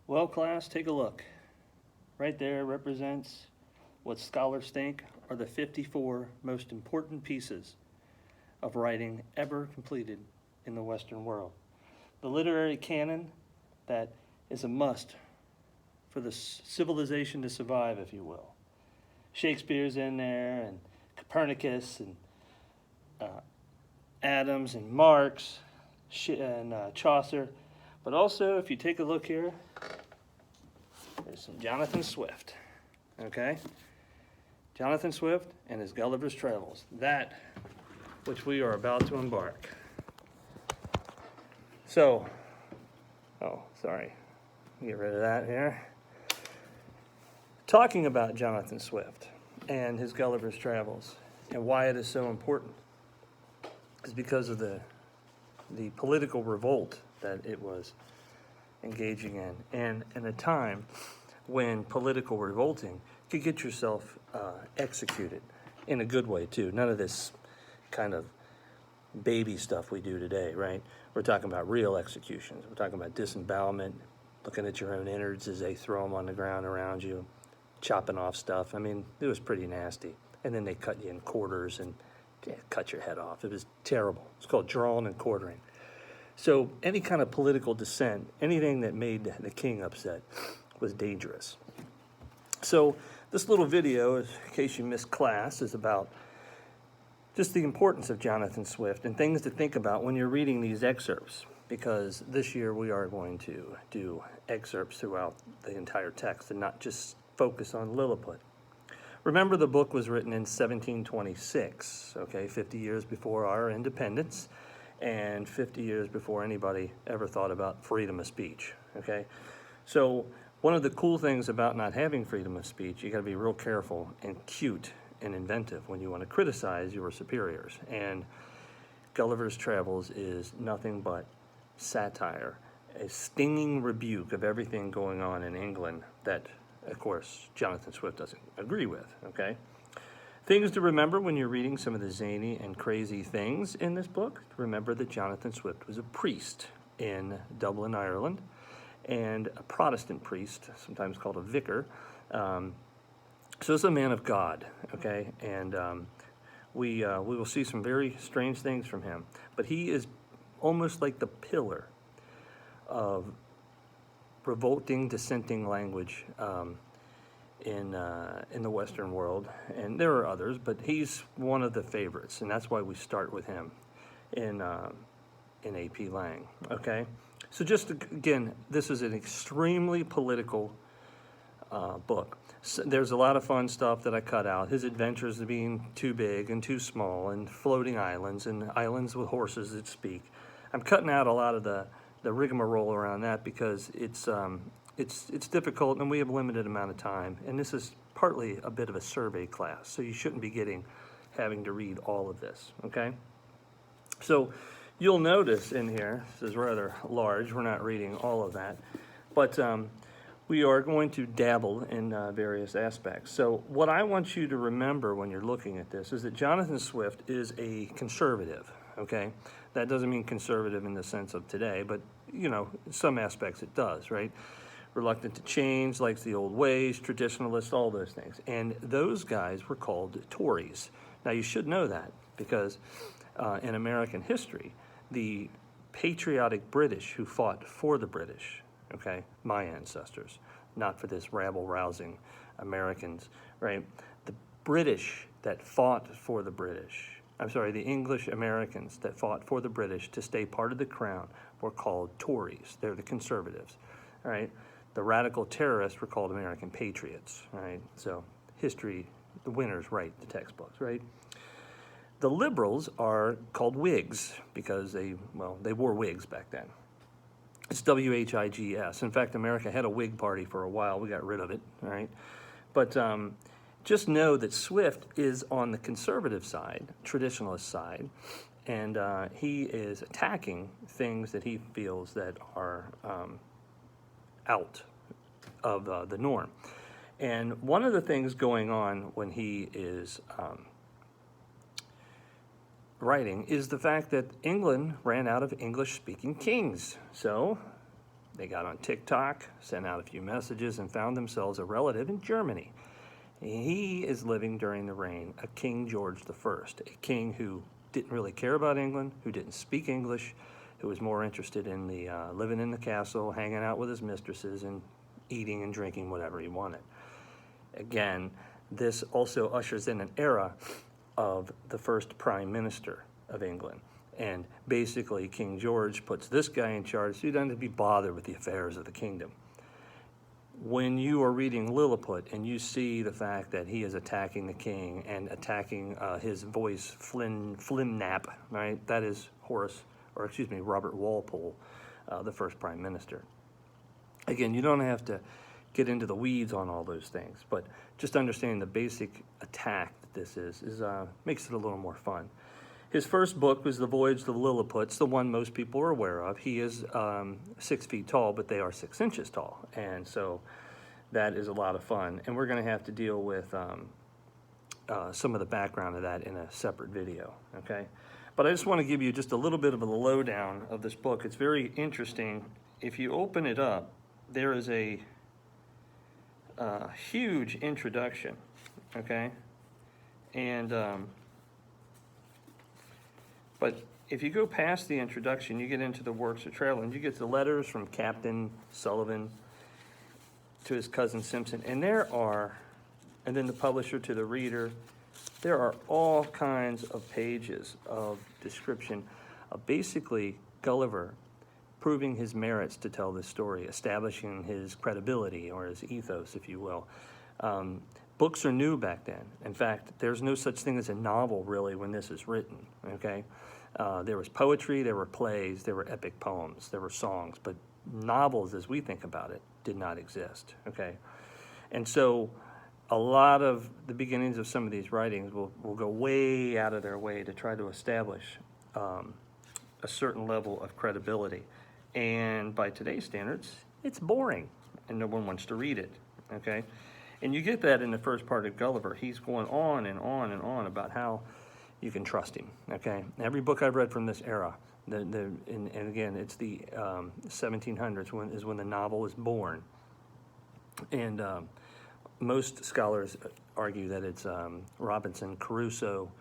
Well, class, take a look. Right there represents what scholars think are the 54 most important pieces of writing ever completed in the Western world. The literary canon that is a must for the civilization to survive, if you will. Shakespeare's in there, and Copernicus, and Adams, and Marx, and Chaucer. But also, if you take a look here, there's some Jonathan Swift, okay? Jonathan Swift and his Gulliver's Travels, that which we are about to embark. So, sorry, get rid of that here. Talking about Jonathan Swift and his Gulliver's Travels and why it is so important is because of the political revolt that it was engaging in, and in a time when political revolting could get yourself executed in a good way too. None of this kind of baby stuff we do today, right? We're talking about real executions. We're talking about disembowelment, looking at your own innards as they throw them on the ground around you, chopping off stuff. I mean, it was pretty nasty. And then they cut you in quarters and cut your head off. It was terrible. It's called drawing and quartering. So any kind of political dissent, anything that made the king upset, was dangerous. So this little video, in case you missed class, is about just the importance of Jonathan Swift and things to think about when you're reading these excerpts, because this year we are going to do excerpts throughout the entire text and not just focus on Lilliput. Remember, the book was written in 1726, okay, 50 years before our independence, and 50 years before anybody ever thought about freedom of speech, okay? So one of the cool things about not having freedom of speech, you gotta be real careful and cute and inventive when you wanna criticize your superiors. And Gulliver's Travels is nothing but satire, a stinging rebuke of everything going on in England that, of course, Jonathan Swift doesn't agree with, okay? Things to remember when you're reading some of the zany and crazy things in this book. Remember that Jonathan Swift was a priest in Dublin, Ireland, and a Protestant priest, sometimes called a vicar. So it's a man of God, okay? And we will see some very strange things from him. But he is almost like the pillar of revolting, dissenting language in the Western world, and there are others, but he's one of the favorites, and that's why we start with him in A.P. Lang. Okay, so just again, this is an extremely political book. So there's a lot of fun stuff that I cut out. His adventures of being too big and too small, and floating islands, and islands with horses that speak. I'm cutting out a lot of the rigmarole around that because it's difficult and we have a limited amount of time, and this is partly a bit of a survey class, so you shouldn't be having to read all of this, okay? So you'll notice in here, this is rather large, we're not reading all of that, but we are going to dabble in various aspects. So what I want you to remember when you're looking at this is that Jonathan Swift is a conservative, okay? That doesn't mean conservative in the sense of today, but, you know, in some aspects it does, right? Reluctant to change, likes the old ways, traditionalist, all those things. And those guys were called Tories. Now, you should know that because in American history, the patriotic British who fought for the British, okay, my ancestors, not for this rabble-rousing Americans, right? The British that fought for the British, the English Americans that fought for the British to stay part of the crown were called Tories. They're the conservatives, all right? The radical terrorists were called American patriots, right? So history, the winners write the textbooks, right? The liberals are called Whigs because they wore wigs back then. It's W-H-I-G-S. In fact, America had a Whig party for a while. We got rid of it, all right? But just know that Swift is on the conservative side, traditionalist side, and he is attacking things that he feels that are out of the norm. And one of the things going on when he is writing is the fact that England ran out of English-speaking kings. So They got on TikTok, sent out a few messages, and found themselves a relative in Germany. He is living during the reign of King George I, a king who didn't really care about England, who didn't speak English, who was more interested in the living in the castle, hanging out with his mistresses, and eating and drinking whatever he wanted. Again, this also ushers in an era of the first prime minister of England. And basically, King George puts this guy in charge so he doesn't have to be bothered with the affairs of the kingdom. When you are reading Lilliput and you see the fact that he is attacking the king and attacking his voice Flimnap, right? That is Robert Walpole, the first prime minister. Again, you don't have to get into the weeds on all those things, but just understanding the basic attack that this is makes it a little more fun. His first book was The Voyage of Lilliput. It's the one most people are aware of. He is 6 feet tall, but they are 6 inches tall. And so that is a lot of fun. And we're going to have to deal with some of the background of that in a separate video, okay? But I just want to give you just a little bit of a lowdown of this book. It's very interesting. If you open it up, there is a huge introduction, okay? And but if you go past the introduction, you get into the works of travel, and you get the letters from Captain Sullivan to his cousin Simpson, and and then the publisher to the reader. There are all kinds of pages of description of basically Gulliver proving his merits to tell this story, establishing his credibility or his ethos, if you will. Books are new back then. In fact, there's no such thing as a novel, really, when this is written, okay? There was poetry, there were plays, there were epic poems, there were songs, but novels, as we think about it, did not exist, okay? And so a lot of the beginnings of some of these writings will go way out of their way to try to establish a certain level of credibility. And by today's standards, it's boring, and no one wants to read it, okay? And you get that in the first part of Gulliver. He's going on and on and on about how you can trust him, okay? Every book I've read from this era, and again, it's the 1700s is when the novel is born. And most scholars argue that it's Robinson Crusoe,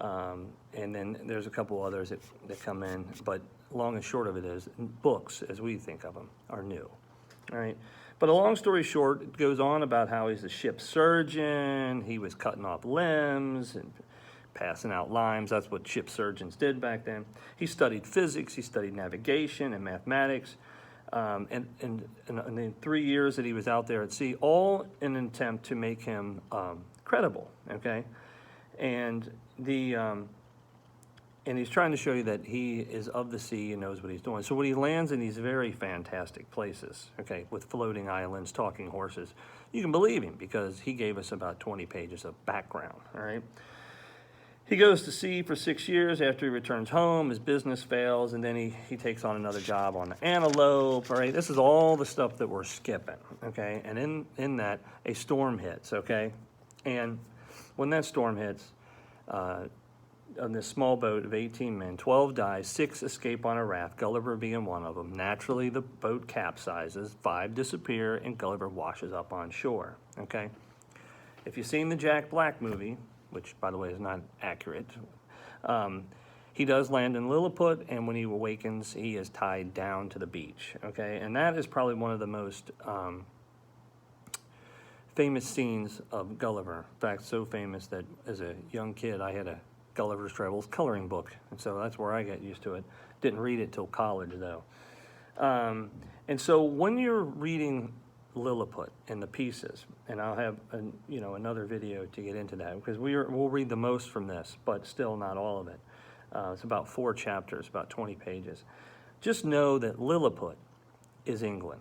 and then there's a couple others that come in, but long and short of it is, books, as we think of them, are new, all right? But a long story short, it goes on about how he's a ship's surgeon, he was cutting off limbs and passing out limes. That's what ship surgeons did back then. He studied physics, he studied navigation and mathematics, and the 3 years that he was out there at sea, all in an attempt to make him credible, okay? And he's trying to show you that he is of the sea and knows what he's doing. So when he lands in these very fantastic places, okay, with floating islands, talking horses, you can believe him because he gave us about 20 pages of background, all right? He goes to sea for 6 years. After he returns home, his business fails, and then he takes on another job on the Antelope, all right? This is all the stuff that we're skipping, okay? And in that, a storm hits, okay? And when that storm hits, on this small boat of 18 men, 12 die, 6 escape on a raft, Gulliver being one of them. Naturally, the boat capsizes, 5 disappear, and Gulliver washes up on shore, okay? If you've seen the Jack Black movie, which, by the way, is not accurate, he does land in Lilliput, and when he awakens, he is tied down to the beach, okay? And that is probably one of the most famous scenes of Gulliver. In fact, so famous that as a young kid, I had a Gulliver's Travels coloring book, and so that's where I got used to it. Didn't read it till college, though. And so when you're reading Lilliput and the pieces, and I'll have another video to get into that, because we'll read the most from this, but still not all of it. It's about 4 chapters, about 20 pages. Just know that Lilliput is England.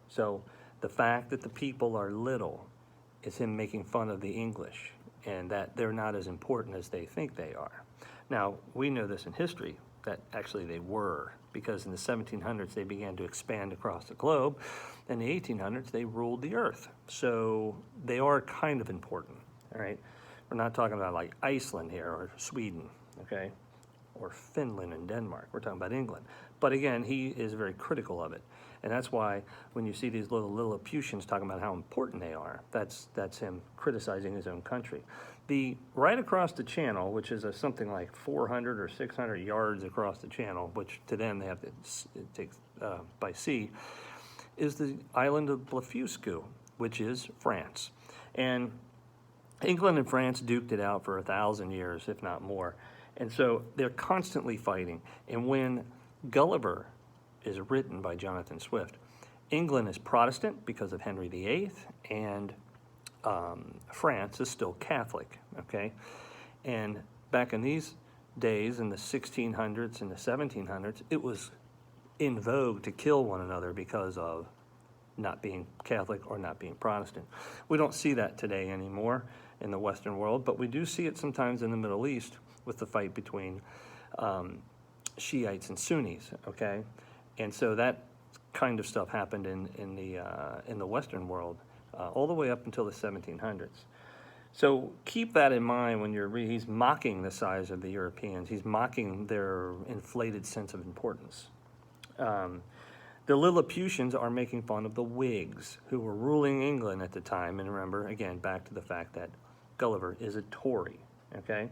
So the fact that the people are little is him making fun of the English, and that they're not as important as they think they are. Now, we know this in history, that actually they were, because in the 1700s they began to expand across the globe. In the 1800s, they ruled the earth. So they are kind of important, all right? We're not talking about like Iceland here or Sweden, okay? Or Finland and Denmark. We're talking about England. But again, he is very critical of it. And that's why when you see these little Lilliputians talking about how important they are, that's him criticizing his own country. Right across the channel, which is something like 400 or 600 yards across the channel, which to them they have to take by sea, is the island of Blefuscu, which is France. And England and France duked it out for 1,000 years, if not more. And so they're constantly fighting. And when Gulliver is written by Jonathan Swift, England is Protestant because of Henry VIII, and France is still Catholic, okay? And back in these days, in the 1600s and the 1700s, it was in vogue to kill one another because of not being Catholic or not being Protestant. We don't see that today anymore in the Western world, but we do see it sometimes in the Middle East with the fight between Shiites and Sunnis, okay? And so that kind of stuff happened in the Western world all the way up until the 1700s. So keep that in mind when he's mocking the size of the Europeans. He's mocking their inflated sense of importance. The Lilliputians are making fun of the Whigs, who were ruling England at the time. And remember, again, back to the fact that Gulliver is a Tory, okay?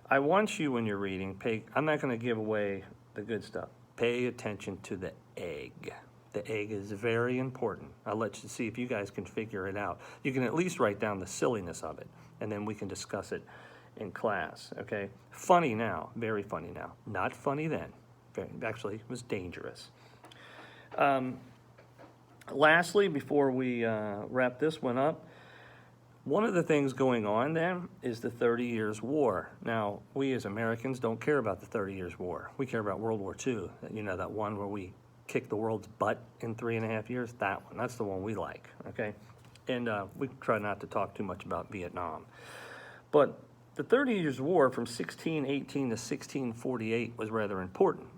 I want you, when you're reading, I'm not going to give away the good stuff. Pay attention to the egg. The egg is very important. I'll let you see if you guys can figure it out. You can at least write down the silliness of it, and then we can discuss it in class, okay? Funny now, very funny now. Not funny then. Actually, it was dangerous. Lastly, before we wrap this one up, one of the things going on then is the 30 Years' War. Now, we as Americans don't care about the 30 Years' War. We care about World War II. You know, that one where we kicked the world's butt in 3.5 years? That one. That's the one we like, okay? And we try not to talk too much about Vietnam. But the 30 Years' War from 1618 to 1648 was rather important,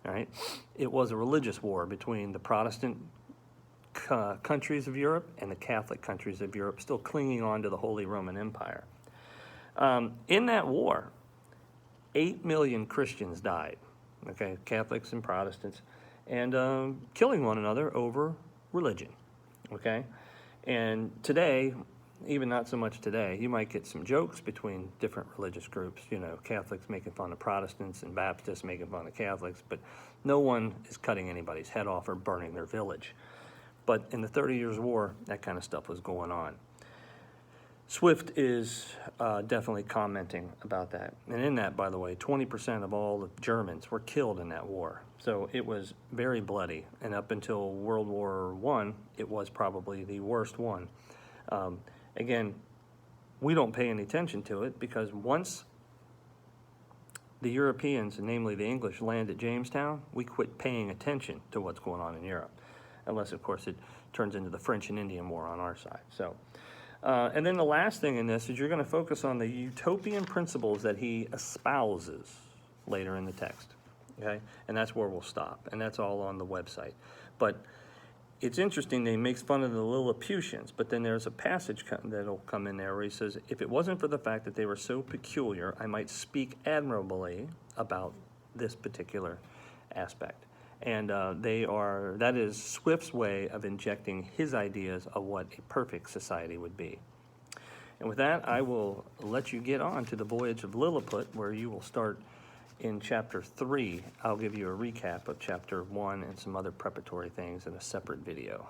all right? It was a religious war between the Protestant countries of Europe and the Catholic countries of Europe, still clinging on to the Holy Roman Empire. In that war, 8 million Christians died, okay, Catholics and Protestants, and killing one another over religion, okay? And today, even not so much today, you might get some jokes between different religious groups, you know, Catholics making fun of Protestants and Baptists making fun of Catholics, but no one is cutting anybody's head off or burning their village. But in the 30 Years' War, that kind of stuff was going on. Swift is definitely commenting about that. And in that, by the way, 20% of all the Germans were killed in that war. So it was very bloody. And up until World War I, it was probably the worst one. Again, we don't pay any attention to it because once the Europeans, and namely the English, land at Jamestown, we quit paying attention to what's going on in Europe. Unless, of course, it turns into the French and Indian War on our side. So, and then the last thing in this is you're going to focus on the utopian principles that he espouses later in the text, okay? And that's where we'll stop, and that's all on the website. But it's interesting that he makes fun of the Lilliputians, but then there's a passage that'll come in there where he says, if it wasn't for the fact that they were so peculiar, I might speak admirably about this particular aspect. And that is Swift's way of injecting his ideas of what a perfect society would be. And with that, I will let you get on to the voyage of Lilliput, where you will start in chapter 3. I'll give you a recap of chapter 1 and some other preparatory things in a separate video.